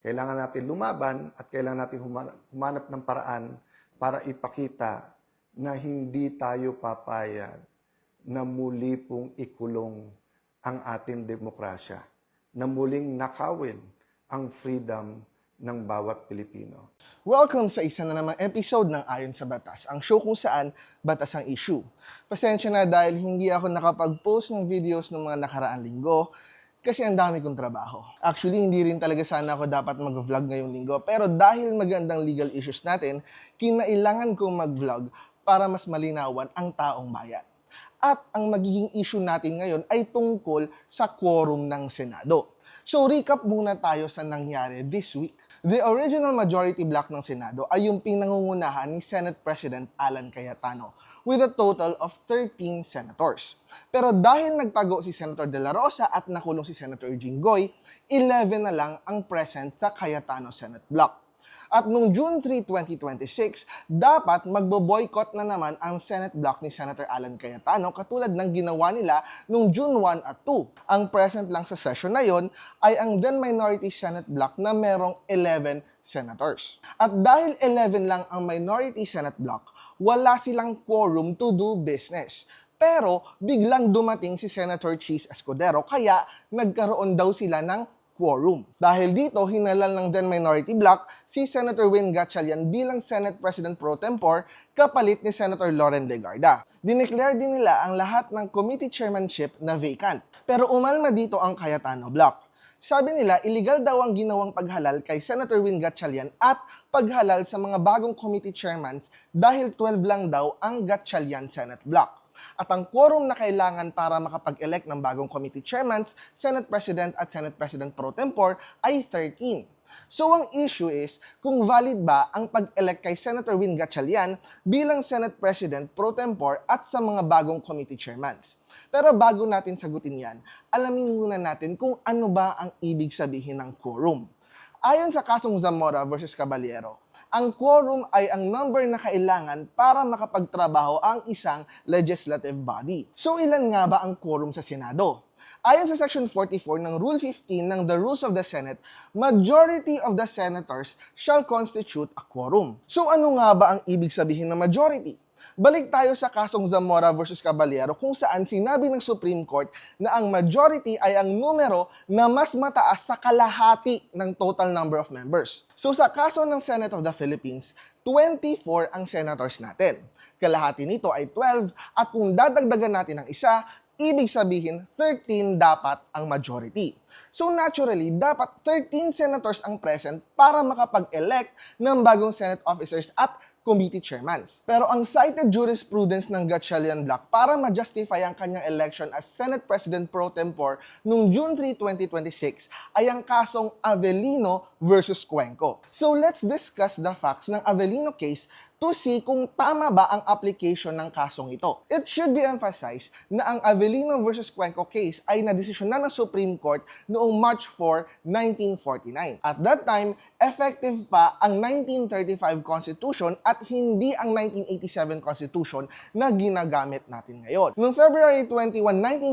Kailangan natin lumaban at kailangan natin humanap ng paraan para ipakita na hindi tayo papayag na muli pong ikulong ang ating demokrasya, na muling nakawin ang freedom ng bawat Pilipino. Welcome sa isa na namang episode ng Ayon sa Batas, ang show kung saan batas ang issue. Pasensya na dahil hindi ako nakapag-post ng videos ng mga nakaraang linggo kasi ang dami kong trabaho. Actually, hindi rin talaga sana ako dapat mag-vlog ngayong linggo, pero dahil magandang legal issues natin, kinailangan kong mag-vlog para mas malinawan ang taong bayan. At ang magiging issue natin ngayon ay tungkol sa quorum ng Senado. So recap muna tayo sa nangyari this week. The original majority block ng Senado ay yung pinangungunahan ni Senate President Alan Cayetano with a total of 13 senators. Pero dahil nagtago si Senator De La Rosa at nakulong si Senator Jinggoy, 11 na lang ang present sa Cayetano Senate block. At noong June 3, 2026, dapat magbo-boycott na naman ang Senate block ni Senator Alan Cayetano katulad ng ginawa nila noong June 1 at 2. Ang present lang sa session na yon ay ang then minority Senate block na merong 11 senators. At dahil 11 lang ang minority Senate block, wala silang quorum to do business. Pero biglang dumating si Senator Chis Escudero kaya nagkaroon daw sila ng quorum. Dahil dito, hinalal ng then minority block si Senator Win Gatchalian bilang Senate President Pro Tempore kapalit ni Senator Loren Legarda. Dineclare din nila ang lahat ng committee chairmanship na vacant. Pero umalma dito ang Cayetano block. Sabi nila, illegal daw ang ginawang paghalal kay Senator Win Gatchalian at paghalal sa mga bagong committee chairmans dahil 12 lang daw ang Gatchalian Senate block. At ang quorum na kailangan para makapag-elect ng bagong committee chairmans, Senate President at Senate President Pro Tempore ay 13. So ang issue is, kung valid ba ang pag-elect kay Senator Win Gatchalian bilang Senate President Pro Tempore at sa mga bagong committee chairmans. Pero bago natin sagutin yan, alamin muna natin kung ano ba ang ibig sabihin ng quorum. Ayon sa kasong Zamora versus Caballero, ang quorum ay ang number na kailangan para makapagtrabaho ang isang legislative body. So ilan nga ba ang quorum sa Senado? Ayon sa Section 44 ng Rule 15 ng the Rules of the Senate, majority of the senators shall constitute a quorum. So ano nga ba ang ibig sabihin ng majority? Balik tayo sa kasong Zamora versus Caballero kung saan sinabi ng Supreme Court na ang majority ay ang numero na mas mataas sa kalahati ng total number of members. So sa kaso ng Senate of the Philippines, 24 ang senators natin. Kalahati nito ay 12 at kung dadagdagan natin ng isa, ibig sabihin 13 dapat ang majority. So naturally, dapat 13 senators ang present para makapag-elect ng bagong Senate officers at committee chairmans. Pero ang cited jurisprudence ng Gatchalian block para ma-justify ang kanyang election as Senate President Pro Tempore noong June 3, 2026 ay ang kasong Avellino versus Cuenco. So let's discuss the facts ng Avellino case to see kung tama ba ang application ng kasong ito. It should be emphasized na ang Avellino versus Cuenco case ay nadesisyonan ng Supreme Court noong March 4, 1949. At that time, effective pa ang 1935 Constitution at hindi ang 1987 Constitution na ginagamit natin ngayon. Noong February 21,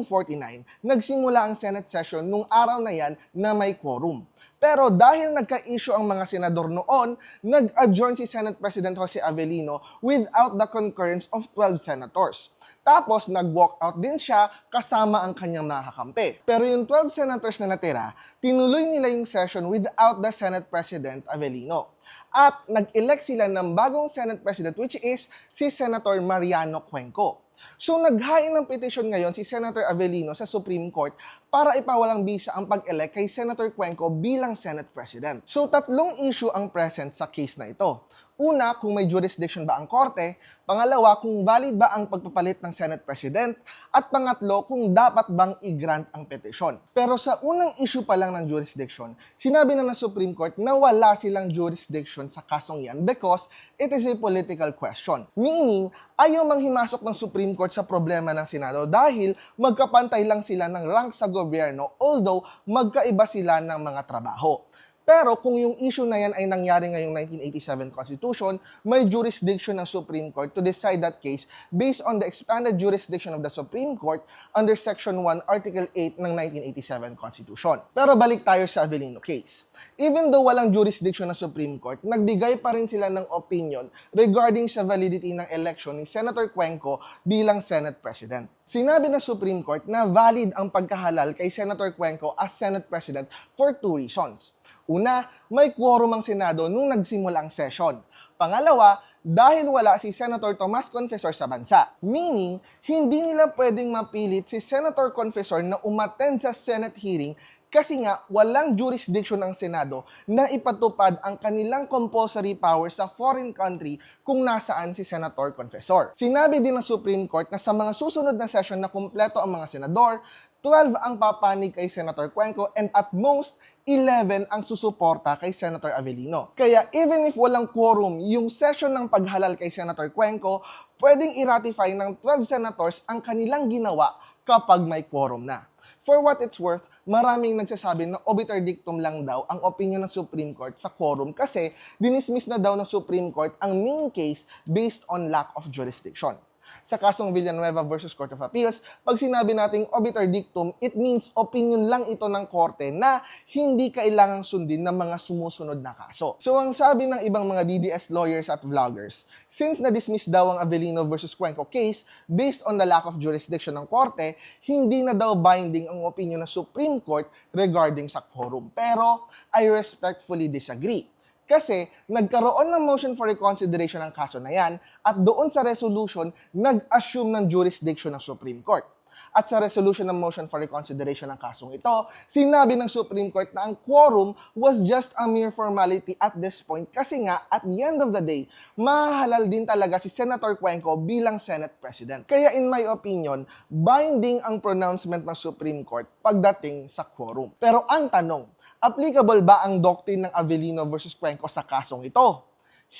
1949, nagsimula ang Senate session nung araw na yan na may quorum. Pero dahil nagka-issue ang mga senador noon, nag-adjourn si Senate President Jose Avellino without the concurrence of 12 senators. Tapos nag-walk out din siya kasama ang kanyang mga kakampi. Pero yung 12 senators na natira, tinuloy nila yung session without the Senate President Avellino. At nag-elect sila ng bagong Senate President which is si Senator Mariano Cuenco. So naghain ng petition ngayon si Senator Avellino sa Supreme Court para ipawalang bisa ang pag-elect kay Senator Cuenco bilang Senate President. So tatlong issue ang present sa case na ito. Una, kung may jurisdiction ba ang korte. Pangalawa, kung valid ba ang pagpapalit ng Senate President. At pangatlo, kung dapat bang i-grant ang petisyon. Pero sa unang issue pa lang ng jurisdiction, sinabi na ng Supreme Court na wala silang jurisdiction sa kasong yan because it is a political question. Meaning, ayaw manghimasok ng Supreme Court sa problema ng Senado dahil magkapantay lang sila ng rank sa gobyerno although magkaiba sila ng mga trabaho. Pero kung yung issue na yan ay nangyari ngayong 1987 Constitution, may jurisdiction ng Supreme Court to decide that case based on the expanded jurisdiction of the Supreme Court under Section 1, Article 8 ng 1987 Constitution. Pero balik tayo sa Avellino case. Even though walang jurisdiction ng Supreme Court, nagbigay pa rin sila ng opinion regarding sa validity ng election ni Senator Cuenco bilang Senate President. Sinabi ng Supreme Court na valid ang pagkahalal kay Senator Cuenco as Senate President for two reasons. Una, may quorum ang Senado nung nagsimula ang session. Pangalawa, dahil wala si Senator Tomas Confesor sa bansa. Meaning, hindi nila pwedeng mapilit si Senator Confesor na umattend sa Senate hearing kasi nga walang jurisdiction ng Senado na ipatupad ang kanilang compulsory power sa foreign country kung nasaan si Senator Confesor. Sinabi din ng Supreme Court na sa mga susunod na session na kumpleto ang mga senador, 12 ang papanig kay Senator Cuenco and at most 11 ang susuporta kay Senator Avellino. Kaya even if walang quorum yung session ng paghalal kay Senator Cuenco, pwedeng i-ratify ng 12 senators ang kanilang ginawa kapag may quorum na. For what it's worth, maraming nagsasabi na obiter dictum lang daw ang opinion ng Supreme Court sa quorum kasi dinismiss na daw ng Supreme Court ang main case based on lack of jurisdiction. Sa kasong Villanueva versus Court of Appeals, pag sinabi nating obiter dictum, it means opinion lang ito ng korte na hindi kailangang sundin ng mga sumusunod na kaso. So ang sabi ng ibang mga DDS lawyers at vloggers, since na-dismiss daw ang Avellino versus Cuenco case based on the lack of jurisdiction ng korte, hindi na daw binding ang opinion ng Supreme Court regarding sa quorum. Pero I respectfully disagree. Kasi nagkaroon ng motion for reconsideration ng kaso na yan at doon sa resolution, nag-assume ng jurisdiction ng Supreme Court. At sa resolution ng motion for reconsideration ng kasong ito, sinabi ng Supreme Court na ang quorum was just a mere formality at this point kasi nga, at the end of the day, mahalal din talaga si Senator Cuenco bilang Senate President. Kaya in my opinion, binding ang pronouncement ng Supreme Court pagdating sa quorum. Pero ang tanong, applicable ba ang doctrine ng Avellino versus Cuenco sa kasong ito?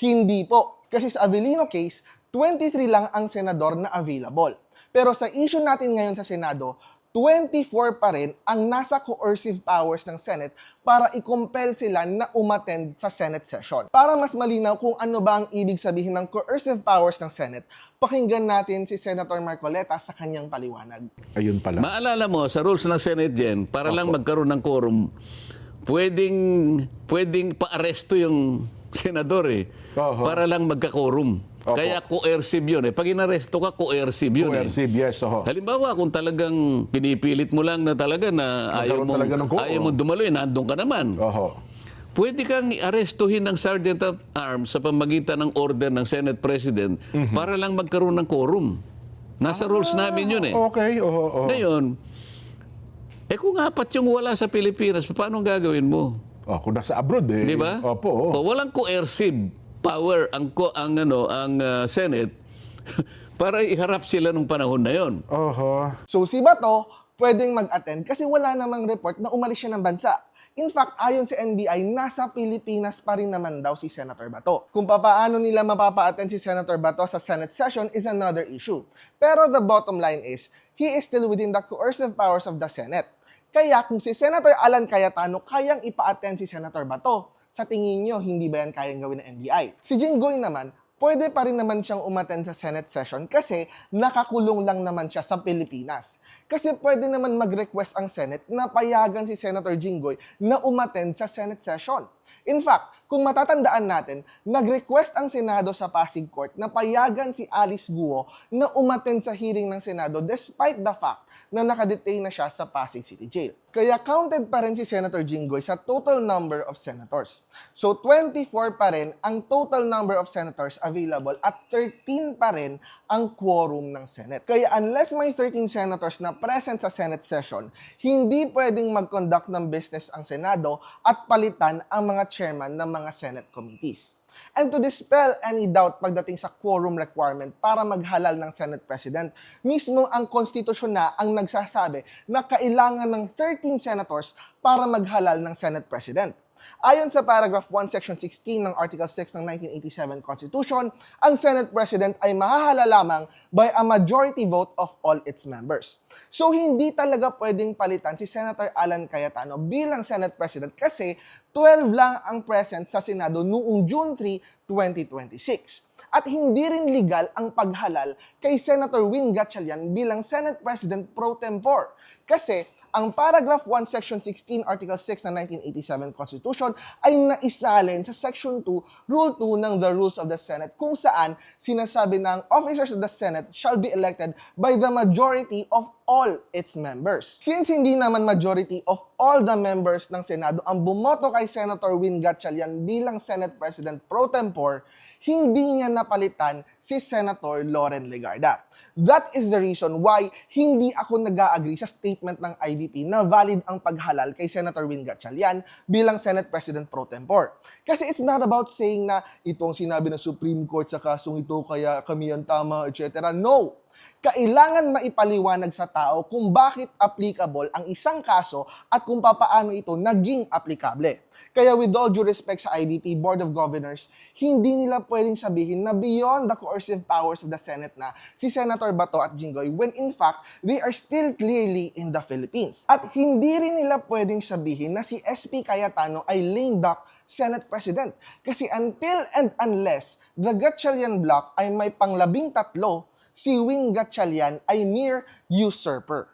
Hindi po. Kasi sa Avellino case, 23 lang ang senador na available. Pero sa issue natin ngayon sa Senado, 24 pa rin ang nasa coercive powers ng Senate para i-compel sila na umattend sa Senate session. Para mas malinaw kung ano ba ang ibig sabihin ng coercive powers ng Senate, pakinggan natin si Senator Marcoleta sa kanyang paliwanag. Ayun pala. Maalala mo, sa rules ng Senate Gen, para lang magkaroon ng quorum, pwedeng pa-aresto yung senador Oho. para lang magka-quorum. Opo. Kaya coercive yun Pag inaresto ka, coercive yun Coercive, yes. Oho. Halimbawa, kung talagang pinipilit mo lang na talaga na ayaw Magkaroon talaga ng quorum. mo dumaloy, nandun ka naman. Oho. Pwede kang arestuhin ng Sergeant at Arms sa pamagitan ng order ng Senate President para lang magkaroon ng quorum. Nasa rules namin yun Okay, oho. Ngayon, kung apat yung wala sa Pilipinas, paano ang gagawin mo? Kung nasa abroad Di ba? Opo. O, walang coercive power ang Senate para iharap sila nung panahon na yon. Oho. So si Bato, pwedeng mag-attend kasi wala namang report na umalis siya ng bansa. In fact, ayon sa NBI, nasa Pilipinas pa rin naman daw si Senator Bato. Kung paano nila mapapa-attend si Senator Bato sa Senate session is another issue. Pero the bottom line is, he is still within the coercive powers of the Senate. Kaya kung si Senator Alan Cayetano kayang ipa-attend si Senator Bato, sa tingin nyo, hindi ba yan kayang gawin ng NBI? Si Jinggoy naman, pwede pa rin naman siyang umattend sa Senate session kasi nakakulong lang naman siya sa Pilipinas. Kasi pwede naman mag-request ang Senate na payagan si Senator Jinggoy na umattend sa Senate session. In fact, kung matatandaan natin, nag-request ang Senado sa Pasig Court na payagan si Alice Guo na umattend sa hearing ng Senado despite the fact na nakadetain na siya sa Pasig City Jail. Kaya counted pa rin si Senator Jinggoy sa total number of senators. So 24 pa rin ang total number of senators available at 13 pa rin ang quorum ng Senate. Kaya unless may 13 senators na present sa Senate session, hindi pwedeng mag-conduct ng business ang Senado at palitan ang mga chairman ng mga Senate committees. And to dispel any doubt pagdating sa quorum requirement para maghalal ng Senate President, mismo ang konstitusyon na ang nagsasabi na kailangan ng 13 senators para maghalal ng Senate President. Ayon sa paragraph 1, section 16 ng Article 6 ng 1987 Constitution, ang Senate President ay mahahala lamang by a majority vote of all its members. So hindi talaga pwedeng palitan si Senator Alan Cayetano bilang Senate President kasi 12 lang ang present sa Senado noong June 3, 2026. At hindi rin legal ang paghalal kay Senator Win Gatchalian bilang Senate President pro tempore kasi ang paragraph 1, section 16, article 6 ng 1987 Constitution ay naisalin sa section 2, rule 2 ng the Rules of the Senate kung saan sinasabi na ang officers of the Senate shall be elected by the majority of all its members. Since hindi naman majority of all the members ng Senado ang bumoto kay Senator Win Gatchalian bilang Senate President pro tempore, hindi niya napalitan si Senator Loren Legarda. That is the reason why hindi ako nag-agree sa statement ng IBP na valid ang paghalal kay Senator Win Gatchalian bilang Senate President pro tempore. Kasi it's not about saying na itong sinabi ng Supreme Court sa kasong ito kaya kami ang tama, etc. No! Kailangan maipaliwanag sa tao kung bakit applicable ang isang kaso at kung papaano ito naging applicable. Kaya with all due respect sa IBP Board of Governors, hindi nila pwedeng sabihin na beyond the coercive powers of the Senate na si Senator Bato at Jinggoy when in fact, they are still clearly in the Philippines. At hindi rin nila pwedeng sabihin na si SP Cayetano ay lame duck Senate President. Kasi until and unless the Gatchalian block ay may pang-13, si Win Gatchalian ay mere usurper.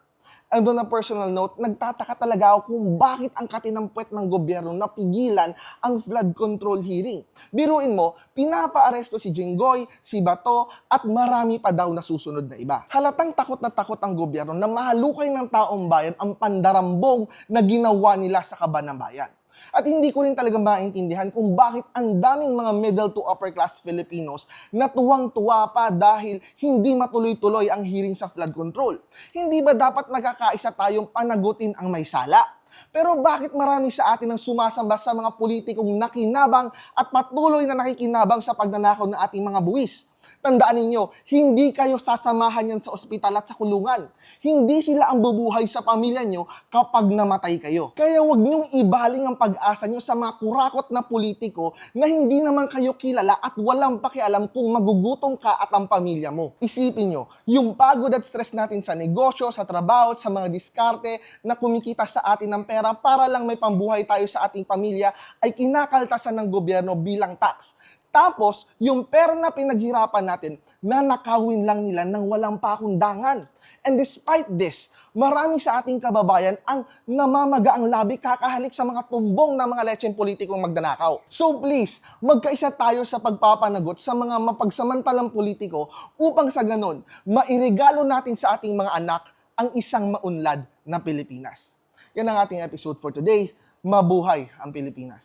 And on a personal note, nagtataka talaga ako kung bakit ang katinampwet ng gobyerno napigilan ang flood control hearing. Biruin mo, pinapaaresto si Jinggoy, si Bato, at marami pa daw na susunod na iba. Halatang takot na takot ang gobyerno na mahalukay ng taong bayan ang pandarambog na ginawa nila sa kaban ng bayan. At hindi ko rin talaga maintindihan kung bakit ang daming mga middle to upper class Filipinos na tuwang-tuwa pa dahil hindi matuloy-tuloy ang hearing sa flood control. Hindi ba dapat nagkakaisa tayong panagutin ang may sala? Pero bakit marami sa atin ang sumasamba sa mga politikong nakinabang at patuloy na nakikinabang sa pagnanakaw ng ating mga buwis? Tandaan ninyo, hindi kayo sasamahan yan sa ospital at sa kulungan. Hindi sila ang bubuhay sa pamilya nyo kapag namatay kayo. Kaya huwag niyong ibaling ang pag-asa nyo sa mga kurakot na politiko na hindi naman kayo kilala at walang pakialam kung magugutom ka at ang pamilya mo. Isipin nyo, yung pagod at stress natin sa negosyo, sa trabaho, sa mga diskarte na kumikita sa atin ng pera para lang may pambuhay tayo sa ating pamilya ay kinakaltasan ng gobyerno bilang tax. Tapos, yung pera na pinaghirapan natin, nanakawin lang nila ng walang pakundangan. And despite this, marami sa ating kababayan ang namamaga ang labi kakahalik sa mga tumbong na mga lecheng politikong magdanakaw. So please, magkaisa tayo sa pagpapanagot sa mga mapagsamantalang politiko upang sa ganon, mairegalo natin sa ating mga anak ang isang maunlad na Pilipinas. Yan ang ating episode for today. Mabuhay ang Pilipinas!